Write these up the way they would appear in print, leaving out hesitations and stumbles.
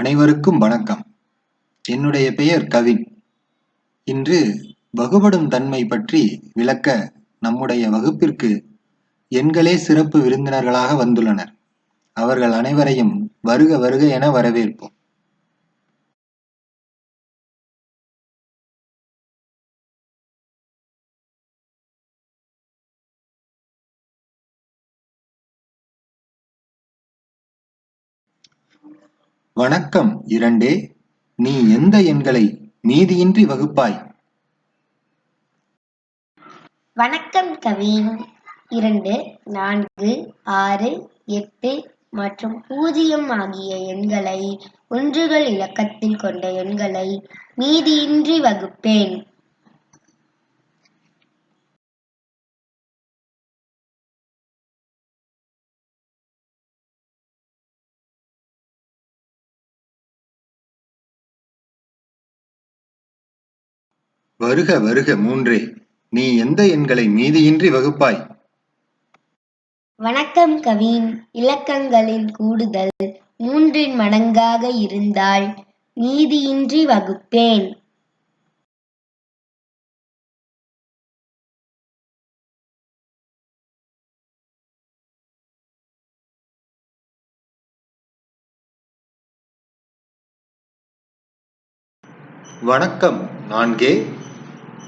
அனைவருக்கும் வணக்கம். என்னுடைய பெயர் கவின். இன்று வகுபடும் தன்மை பற்றி விளக்க நம்முடைய வகுப்பிற்கு எண்களே சிறப்பு விருந்தினர்களாக வந்துள்ளனர். அவர்கள் அனைவரையும் வருக வருக என வரவேற்போம். வணக்கம் 2. நீ எந்த எண்களை மீதியின்றி வகுப்பாய்? வணக்கம் கவின். 2, 4, 6, 8 மற்றும் 0 ஆகிய எண்களை ஒன்றுகள் இலக்கத்தில் கொண்ட எண்களை மீதியின்றி வகுப்பேன். வருக வருக 3. நீ எந்த எண்களை மீதியின்றி வகுப்பாய்? வணக்கம் கவின். இலக்கங்களின் கூடுதல் 3 மடங்காக இருந்தால் மீதியின்றி வகுப்பேன். வணக்கம் 4.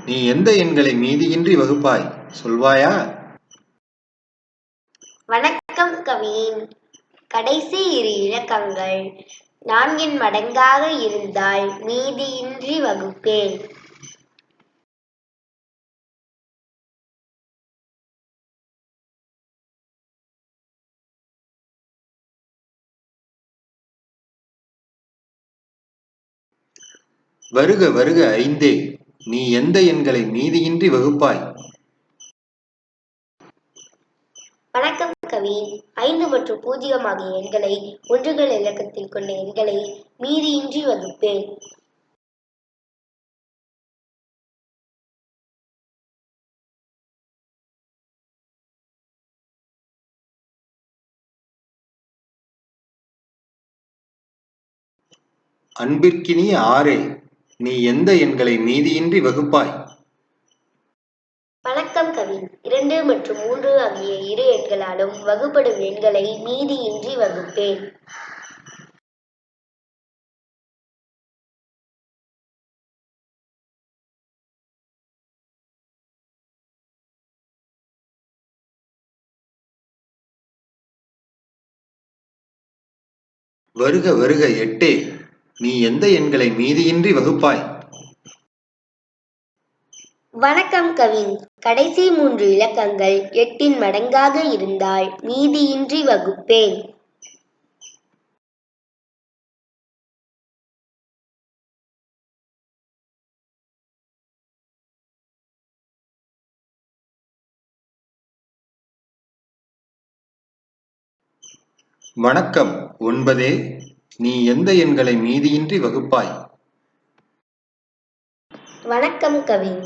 நீ எந்த எண்களை மீதியின்றி வகுப்பாய்? சொல்வாயா? வணக்கம் கவின். கடைசி 2 இலக்கங்கள் 4 மடங்காக இருந்தால் மீதியின்றி வகுப்பேன். வருக வருக 5. நீ எந்த எண்களை மீதியின்றி வகுப்பாய்? வணக்கம் கவின். 5 மற்றும் 0 ஆகிய எண்களை ஒன்றுகள் இலக்கத்தில் கொண்ட எண்களை மீதியின்றி வகுப்பேன். அன்பிற்கினிய 6. நீ எந்த எண்களை மீதியின்றி வகுப்பாய்? வணக்கம் கவின். 2 மற்றும் 3 ஆகிய 2 எண்களாலும் வகுப்படும் எண்களை மீதியின்றி வகுப்பேன். வருக வருக 8. நீ எந்த எண்களை மீதியின்றி வகுப்பாய்? வணக்கம் கவின். கடைசி 3 இலக்கங்கள் 8 மடங்காக இருந்தால் மீதியின்றி வகுப்பேன். வணக்கம் 9. நீ எந்த எண்களை மீதியின்றி வகுப்பாய்? வணக்கம் கவின்.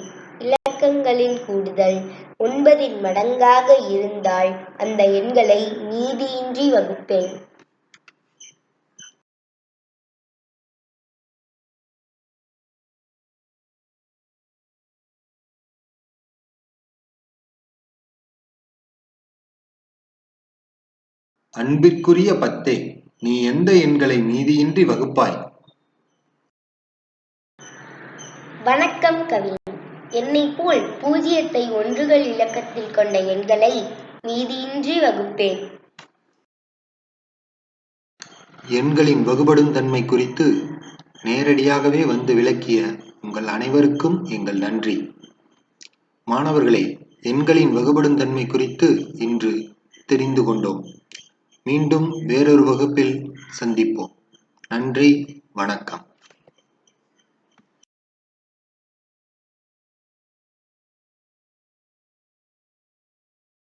இலக்கங்களின் கூடுதல் 9 மடங்காக இருந்தால் அந்த எண்களை மீதியின்றி வகுப்பேன். அன்பிற்குரிய 10. நீ எந்த எண்களை மீதியின்றி வகுப்பாய்? வணக்கம் கவின். என்னைப் போல் 0 ஒன்றுகள் இலக்கத்தில் கொண்ட எண்களை மீதியின்றி வகுப்பேன். எண்களின் வகுபடும் தன்மை குறித்து நேரடியாகவே வந்து விளக்கிய உங்கள் அனைவருக்கும் எங்கள் நன்றி. மாணவர்களே, எண்களின் வகுபடும் தன்மை குறித்து இன்று தெரிந்து கொண்டோம். மீண்டும் வேறொரு வகுப்பில் சந்திப்போம். நன்றி, வணக்கம்.